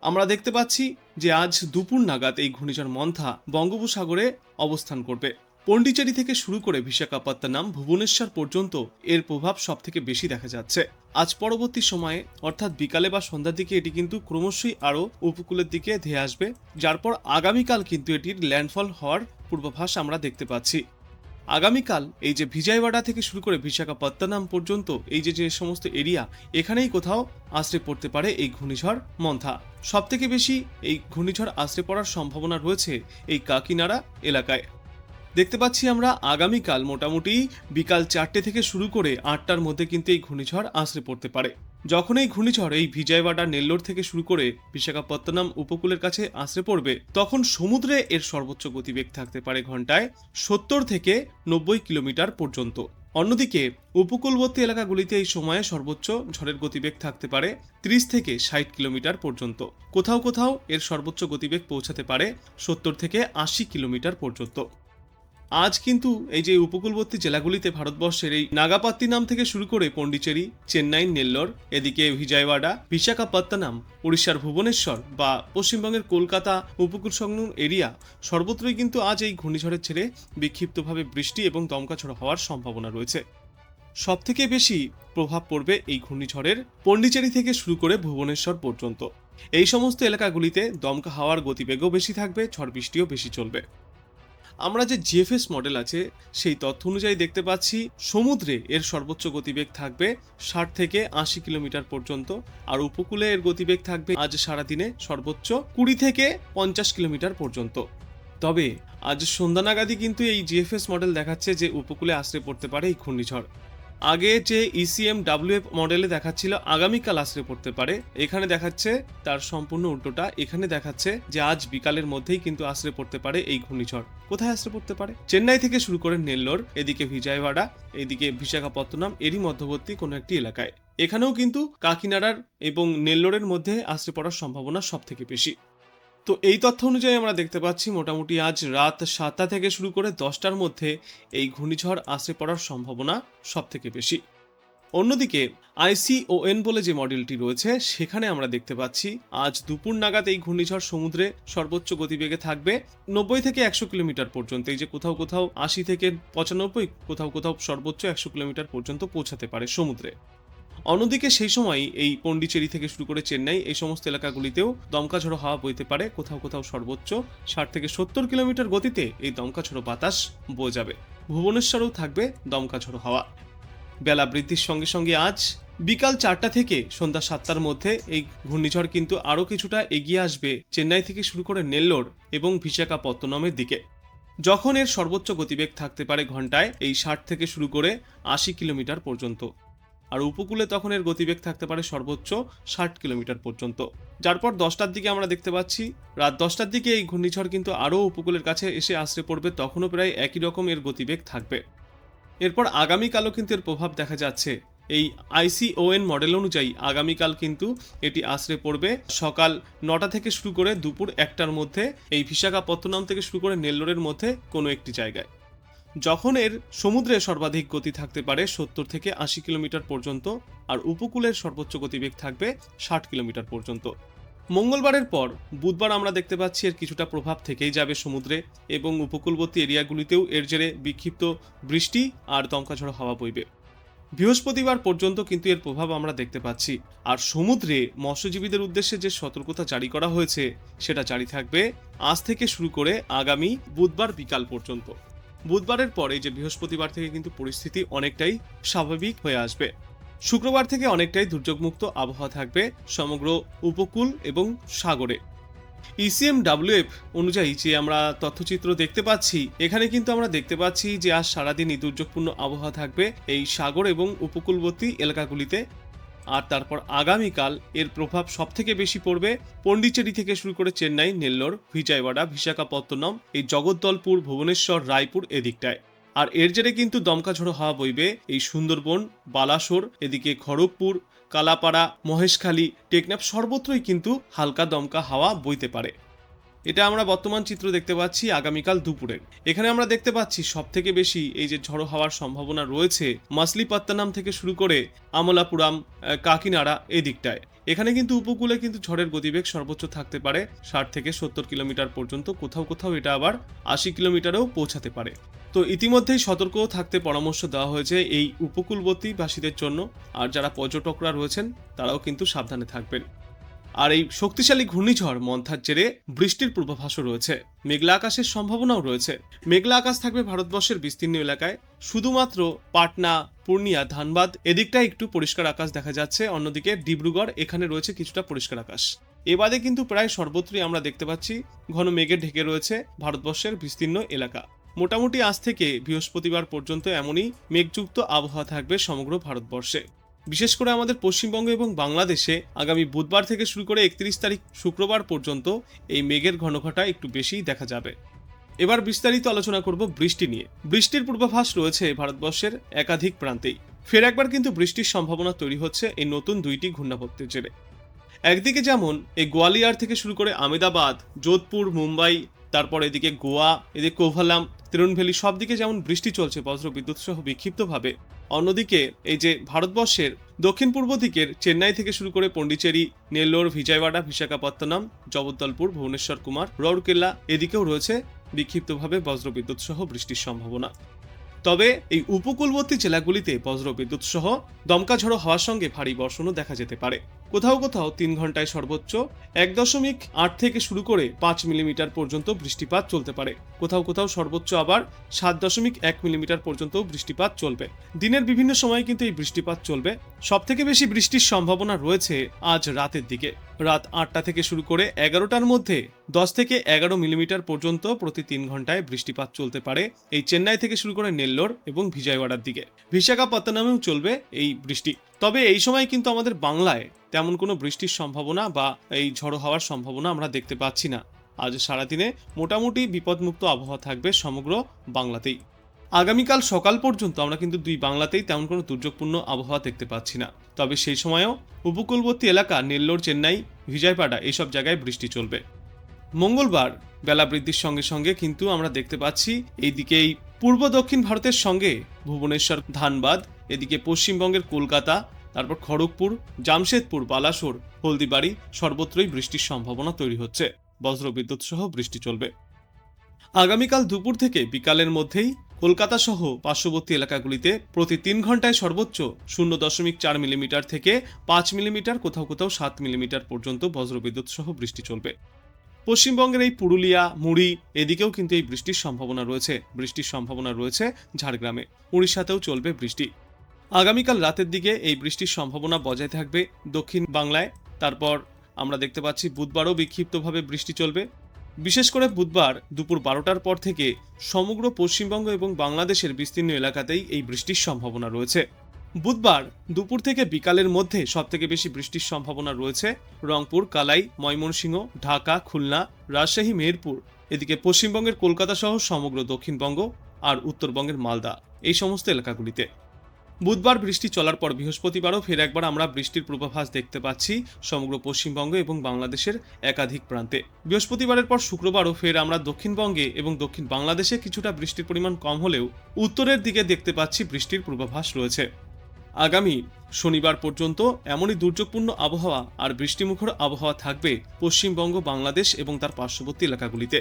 আমরা দেখতে পাচ্ছি যে আজ দুপুর নাগাদ এই ঘূর্ণিঝড় মন্থা বঙ্গোপসাগরে অবস্থান করবে। পন্ডিচেরি থেকে শুরু করে বিশাখাপত্তনম ভুবনেশ্বর পর্যন্ত এর প্রভাব সব থেকে বেশি দেখা যাচ্ছে। আজ পরবর্তী সময়ে অর্থাৎ বিকালে বা সন্ধ্যার দিকে এটি কিন্তু ক্রমশই আরও উপকূলের দিকে ধেয়ে আসবে, যার পর আগামীকাল কিন্তু এটির ল্যান্ডফল হওয়ার পূর্বাভাস আমরা দেখতে পাচ্ছি। আগামীকাল এই যে ভিজয়ওয়াড়া থেকে শুরু করে বিশাখাপত্তনম পর্যন্ত এই যে সমস্ত এরিয়া, এখানেই কোথাও আশ্রে পড়তে পারে এই ঘূর্ণিঝড় মন্থা। সব থেকে বেশি এই ঘূর্ণিঝড় আশ্রে পড়ার সম্ভাবনা রয়েছে এই কাকিনাড়া এলাকায়। দেখতে পাচ্ছি আমরা আগামীকাল মোটামুটি বিকাল 4টে থেকে শুরু করে 8টার মধ্যে কিন্তু এই ঘূর্ণিঝড় আশ্রে পড়তে পারে। যখন এই ঘূর্ণিঝড় এই ভিজয়ওয়াড়া নেল্লোর থেকে শুরু করে বিশাখাপত্তনম উপকূলের কাছে আশ্রে পড়বে, তখন সমুদ্রে এর সর্বোচ্চ গতিবেগ থাকতে পারে ঘন্টায় 70 থেকে 90 কিলোমিটার পর্যন্ত। অন্যদিকে উপকূলবর্তী এলাকাগুলিতে এই সময়ে সর্বোচ্চ ঝড়ের গতিবেগ থাকতে পারে 30 থেকে 60 কিলোমিটার পর্যন্ত। কোথাও কোথাও এর সর্বোচ্চ গতিবেগ পৌঁছাতে পারে 70 থেকে 80 কিলোমিটার পর্যন্ত। আজ কিন্তু এই যে উপকূলবর্তী জেলাগুলিতে ভারতবর্ষের এই নাগাপাত্তিনাম থেকে শুরু করে পন্ডিচেরি, চেন্নাই, নেল্লোর, এদিকে ভিজয়ওয়াড়া, বিশাখাপত্তনম, উড়িষ্যার ভুবনেশ্বর বা পশ্চিমবঙ্গের কলকাতা উপকূল সংলগ্ন এরিয়া, সর্বত্রই কিন্তু আজ এই ঘূর্ণিঝড়ের ছেড়ে বিক্ষিপ্তভাবে বৃষ্টি এবং দমকা ঝড় হওয়ার সম্ভাবনা রয়েছে। সবথেকে বেশি প্রভাব পড়বে এই ঘূর্ণিঝড়ের পন্ডিচেরি থেকে শুরু করে ভুবনেশ্বর পর্যন্ত। এই সমস্ত এলাকাগুলিতে দমকা হাওয়ার গতিবেগও বেশি থাকবে, ঝড় বৃষ্টিও বেশি চলবে। আমরা যে জিএফএস মডেল আছে সেই তথ্য অনুযায়ী দেখতে পাচ্ছি সমুদ্রে এর সর্বোচ্চ গতিবেগ থাকবে 60 থেকে 80 কিলোমিটার পর্যন্ত, আর উপকূলে এর গতিবেগ থাকবে আজ সারাদিনে সর্বোচ্চ 20 থেকে 50 কিলোমিটার পর্যন্ত। তবে আজ সন্ধ্যা নাগাদই কিন্তু এই জিএফএস মডেল দেখাচ্ছে যে উপকূলে আশ্রে পড়তে পারে এই ঘূর্ণিঝড়। আগে যে ইসিএম ডাব্লিউএফ মডেলে দেখাচ্ছিল আগামীকাল আশ্রে পড়তে পারে, এখানে দেখাচ্ছে তার সম্পূর্ণ উল্টোটা। এখানে দেখাচ্ছে যে আজ বিকালের মধ্যেই কিন্তু আশ্রে পড়তে পারে এই ঘূর্ণিঝড়। কোথায় আশ্রে পড়তে পারে? চেন্নাই থেকে শুরু করে নেল্লোর, এদিকে ভিজয়ওয়াড়া, এদিকে বিশাখাপত্তনম, এরই মধ্যবর্তী কোনো একটি এলাকায়। এখানেও কিন্তু কাকিনাড়ার এবং নেল্লোরের মধ্যে আশ্রে পড়ার সম্ভাবনা সব থেকে বেশি। তো এই তথ্য অনুযায়ী আমরা দেখতে পাচ্ছি মোটামুটি আজ রাত 7টা থেকে শুরু করে 10টার মধ্যে এই ঘূর্ণিঝড় আশ্রে পড়ার সম্ভাবনা সব থেকে বেশি। অন্যদিকে ICON বলে যে মডেলটি রয়েছে সেখানে আমরা দেখতে পাচ্ছি আজ দুপুর নাগাদ এই ঘূর্ণিঝড় সমুদ্রে সর্বোচ্চ গতিবেগে থাকবে 90 থেকে 100 কিলোমিটার পর্যন্ত। এই যে কোথাও কোথাও 80 থেকে 95, কোথাও কোথাও সর্বোচ্চ 100 কিলোমিটার পর্যন্ত পৌঁছাতে পারে সমুদ্রে। অন্যদিকে সেই সময় এই পন্ডিচেরি থেকে শুরু করে চেন্নাই, এই সমস্ত এলাকাগুলিতেও দমকা ঝড়ো হাওয়া বইতে পারে। কোথাও কোথাও সর্বোচ্চ 60 থেকে 70 কিলোমিটার গতিতে এই দমকা ঝড়ো বাতাস বয়ে যাবে। ভুবনেশ্বরেও থাকবে দমকা ঝড়ো হাওয়া। বেলা বৃদ্ধির সঙ্গে সঙ্গে আজ বিকাল 4টা থেকে সন্ধ্যা 7টার মধ্যে এই ঘূর্ণিঝড় কিন্তু আরও কিছুটা এগিয়ে আসবে চেন্নাই থেকে শুরু করে নেল্লোর এবং বিশাখাপত্তনমের দিকে, যখন এর সর্বোচ্চ গতিবেগ থাকতে পারে ঘন্টায় এই 60 থেকে শুরু করে 80 কিলোমিটার পর্যন্ত। আর উপকূলে তখন এর গতিবেগ থাকতে পারে সর্বোচ্চ 60 কিলোমিটার পর্যন্ত। যার পর 10টার দিকে আমরা দেখতে পাচ্ছি রাত 10টার দিকে এই ঘূর্ণিঝড় কিন্তু আরও উপকূলের কাছে এসে আশ্রে পড়বে, তখনও প্রায় একই রকম এর গতিবেগ থাকবে। এরপর আগামীকালও কিন্তু এর প্রভাব দেখা যাচ্ছে। এই ICON মডেল অনুযায়ী আগামীকাল কিন্তু এটি আশ্রে পড়বে সকাল 9টা থেকে শুরু করে দুপুর 1টার মধ্যে এই বিশাখাপত্তনম থেকে শুরু করে নেল্লোরের মধ্যে কোনো একটি জায়গায়, যখন এর সমুদ্রে সর্বাধিক গতি থাকতে পারে 70 থেকে 80 কিলোমিটার পর্যন্ত, আর উপকূলের সর্বোচ্চ গতিবেগ থাকবে 60 কিলোমিটার পর্যন্ত। মঙ্গলবারের পর বুধবার আমরা দেখতে পাচ্ছি এর কিছুটা প্রভাব থেকেই যাবে সমুদ্রে, এবং উপকূলবর্তী এরিয়াগুলিতেও এর জেরে বিক্ষিপ্ত বৃষ্টি আর দমকা ঝড়ো হাওয়া বইবে। বৃহস্পতিবার পর্যন্ত কিন্তু এর প্রভাব আমরা দেখতে পাচ্ছি। আর সমুদ্রে মৎস্যজীবীদের উদ্দেশ্যে যে সতর্কতা জারি করা হয়েছে সেটা জারি থাকবে আজ থেকে শুরু করে আগামী বুধবার বিকাল পর্যন্ত। বুধবারের পরে যে বৃহস্পতিবার থেকে কিন্তু পরিস্থিতি অনেকটাই স্বাভাবিক হয়ে আসবে। শুক্রবার থেকে অনেকটাই দুর্যোগমুক্ত আবহাওয়া থাকবে সমগ্র উপকূল এবং সাগরে। ইসিএমডব্লিউএফ অনুযায়ী যে আমরা তথ্যচিত্র দেখতে পাচ্ছি, এখানে কিন্তু আমরা দেখতে পাচ্ছি যে আজ সারাদিনই দুর্যোগপূর্ণ আবহাওয়া থাকবে এই সাগর এবং উপকূলবর্তী এলাকাগুলিতে। আর তারপর আগামীকাল এর প্রভাব সব থেকে বেশি পড়বে পন্ডিচেরি থেকে শুরু করে চেন্নাই, নেল্লোর, ভিজয়ওয়াড়া, বিশাখাপত্তনম, এই জগদ্দলপুর, ভুবনেশ্বর, রায়পুর এদিকটায়। আর এর জেরে কিন্তু দমকা ঝড়ো হাওয়া বইবে এই সুন্দরবন, বালাসোর, এদিকে খড়গপুর, কালাপাড়া, মহেশখালী, টেকনাফ, সর্বত্রই কিন্তু হালকা দমকা হাওয়া বইতে পারে। এটা আমরা বর্তমান চিত্র দেখতে পাচ্ছি আগামীকাল দুপুরে। এখানে আমরা দেখতে পাচ্ছি সব থেকে বেশি এই যে ঝড়ো হওয়ার সম্ভাবনা রয়েছে মাসলিপত্তনম থেকে শুরু করে আমলাপুরাম, কাকিনাড়া এদিকটায়। এখানে কিন্তু উপকূলে কিন্তু ঝড়ের গতিবেগ সর্বোচ্চ থাকতে পারে 60 থেকে 70 কিলোমিটার পর্যন্ত, কোথাও কোথাও এটা আবার 80 কিলোমিটারেও পৌঁছাতে পারে। তো ইতিমধ্যেই সতর্কও থাকতে পরামর্শ দেওয়া হয়েছে এই উপকূলবর্তী বাসীদের জন্য, আর যারা পর্যটকরা রয়েছেন তারাও কিন্তু সাবধানে থাকবেন। আর এই শক্তিশালী ঘূর্ণিঝড় মন্থার জেরে বৃষ্টির পূর্বাভাসও রয়েছে, মেঘলা আকাশের সম্ভাবনাও রয়েছে। মেঘলা আকাশ থাকবে ভারতবর্ষের বিস্তীর্ণ এলাকায়, শুধুমাত্র পাটনা, পূর্ণিয়া, ধানবাদ এদিকটা একটু পরিষ্কার আকাশ দেখা যাচ্ছে, অন্যদিকে ডিব্রুগড় এখানে রয়েছে কিছুটা পরিষ্কার আকাশ। এবারে কিন্তু প্রায় সর্বত্রই আমরা দেখতে পাচ্ছি ঘন মেঘে ঢেকে রয়েছে ভারতবর্ষের বিস্তীর্ণ এলাকা। মোটামুটি আজ থেকে বৃহস্পতিবার পর্যন্ত এমনই মেঘযুক্ত আবহাওয়া থাকবে সমগ্র ভারতবর্ষে। বিশেষ করে আমাদের পশ্চিমবঙ্গ এবং বাংলাদেশে আগামী বুধবার থেকে শুরু করে 31 তারিখ শুক্রবার পর্যন্ত এই মেঘের ঘনঘটা একটু বেশিই দেখা যাবে। এবার বিস্তারিত আলোচনা করব বৃষ্টি নিয়ে। বৃষ্টির পূর্বাভাস রয়েছে ভারতবর্ষের একাধিক প্রান্তেই। ফের একবার কিন্তু বৃষ্টির সম্ভাবনা তৈরি হচ্ছে এই নতুন দুইটি ঘূর্ণাবর্তের জেরে। একদিকে যেমন এই গোয়ালিয়র থেকে শুরু করে আমেদাবাদ, যোধপুর, মুম্বাই, তারপর এদিকে গোয়া, এদিকে কোভালাম, তিরুনভেলি সব দিকে যেমন বৃষ্টি চলছে বজ্র বিদ্যুৎ সহ বিক্ষিপ্তভাবে, অন্যদিকে এই যে ভারতবর্ষের দক্ষিণ পূর্ব দিকের চেন্নাই থেকে শুরু করে পন্ডিচেরি, নেল্লোর, ভিজয়ওয়াড়া, বিশাখাপত্তনম, জগদ্দলপুর, ভুবনেশ্বর কুমার, রৌরকেল্লা এদিকেও রয়েছে বিক্ষিপ্তভাবে বজ্র বিদ্যুৎ সহ বৃষ্টির সম্ভাবনা। তবে এই উপকূলবর্তী জেলাগুলিতে বজ্র বিদ্যুৎ সহ দমকা ঝড়ো হওয়ার সঙ্গে ভারী বর্ষণও দেখা যেতে পারে। কোথাও কোথাও 3 ঘন্টায় সর্বোচ্চ 1.8 থেকে শুরু করে 5 মিলিমিটার পর্যন্ত বৃষ্টিপাত চলতে পারে। কোথাও কোথাও সর্বোচ্চ আবার 7.1 মিলিমিটার পর্যন্ত বৃষ্টিপাত চলবে। দিনের বিভিন্ন সময়ে কিন্তু এই বৃষ্টিপাত চলবে। সবথেকে বেশি বৃষ্টির সম্ভাবনা রয়েছে আজ রাতের দিকে। রাত 8টা থেকে শুরু করে 11টার মধ্যে 10 থেকে 11 মিলিমিটার পর্যন্ত প্রতি 3 ঘন্টায় বৃষ্টিপাত চলতে পারে এই চেন্নাই থেকে শুরু করে নেল্লোর এবং ভিজয়ওয়াড়ার দিকে। বিশাখাপত্তনমেও চলবে এই বৃষ্টি। তবে এই সময় কিন্তু আমাদের বাংলায় তেমন কোনো বৃষ্টির সম্ভাবনা বা এই ঝড়ো হওয়ার সম্ভাবনা আমরা দেখতে পাচ্ছি না। আজ সারাদিনে মোটামুটি বিপদমুক্ত আবহাওয়া থাকবে সমগ্র বাংলাতেই। আগামীকাল সকাল পর্যন্ত আমরা কিন্তু দুই বাংলাতেই তেমন কোনো দুর্যোগপূর্ণ আবহাওয়া দেখতে পাচ্ছি না। তবে সেই সময়ও উপকূলবর্তী এলাকা নেল্লোর, চেন্নাই, ভিজয়পাড়া এইসব জায়গায় বৃষ্টি চলবে। মঙ্গলবার বেলা বৃদ্ধির সঙ্গে সঙ্গে কিন্তু আমরা দেখতে পাচ্ছি এইদিকেই পূর্ব দক্ষিণ ভারতের সঙ্গে ভুবনেশ্বর, ধানবাদ, এদিকে পশ্চিমবঙ্গের কলকাতা, তারপর খড়গপুর, জামশেদপুর, বালাসোর, হলদিবাড়ি সর্বত্রই বৃষ্টির সম্ভাবনা তৈরি হচ্ছে। বজ্র বিদ্যুৎ সহ বৃষ্টি চলবে। আগামীকাল দুপুর থেকে বিকালের মধ্যেই কলকাতা সহ পার্শ্ববর্তী এলাকাগুলিতে প্রতি 3 ঘন্টায় সর্বোচ্চ 0.4 মিলিমিটার থেকে 5 মিলিমিটার, কোথাও কোথাও 7 মিলিমিটার পর্যন্ত বজ্রবিদ্যুৎ সহ বৃষ্টি চলবে। পশ্চিমবঙ্গের এই পুরুলিয়া, মুড়ি এদিকেও কিন্তু এই বৃষ্টির সম্ভাবনা রয়েছে। বৃষ্টির সম্ভাবনা রয়েছে ঝাড়গ্রামে, উড়িষ্যাতেও চলবে বৃষ্টি। আগামীকাল রাতের দিকে এই বৃষ্টির সম্ভাবনা বজায় থাকবে দক্ষিণ বাংলায়। তারপর আমরা দেখতে পাচ্ছি বুধবারও বিক্ষিপ্তভাবে বৃষ্টি চলবে। বিশেষ করে বুধবার দুপুর 12টার পর থেকে সমগ্র পশ্চিমবঙ্গ এবং বাংলাদেশের বিস্তীর্ণ এলাকাতেই এই বৃষ্টির সম্ভাবনা রয়েছে। বুধবার দুপুর থেকে বিকালের মধ্যে সবথেকে বেশি বৃষ্টির সম্ভাবনা রয়েছে রংপুর, কালাই, ময়মনসিংহ, ঢাকা, খুলনা, রাজশাহী, মেহেরপুর, এদিকে পশ্চিমবঙ্গের কলকাতা সহ সমগ্র দক্ষিণবঙ্গ আর উত্তরবঙ্গের মালদা এই সমস্ত এলাকাগুলিতে। বুধবার বৃষ্টি চলার পর বৃহস্পতিবারও ফের একবার আমরা বৃষ্টির পূর্বাভাস দেখতে পাচ্ছি সমগ্র পশ্চিমবঙ্গ এবং বাংলাদেশের একাধিক প্রান্তে। বৃহস্পতিবারের পর শুক্রবারও ফের আমরা দক্ষিণবঙ্গে এবং দক্ষিণ বাংলাদেশে কিছুটা বৃষ্টির পরিমাণ কম হলেও উত্তরের দিকে দেখতে পাচ্ছি বৃষ্টির পূর্বাভাস রয়েছে। আগামী শনিবার পর্যন্ত এমনই দুর্যোগপূর্ণ আবহাওয়া আর বৃষ্টিমুখর আবহাওয়া থাকবে পশ্চিমবঙ্গ, বাংলাদেশ এবং তার পার্শ্ববর্তী এলাকাগুলিতে।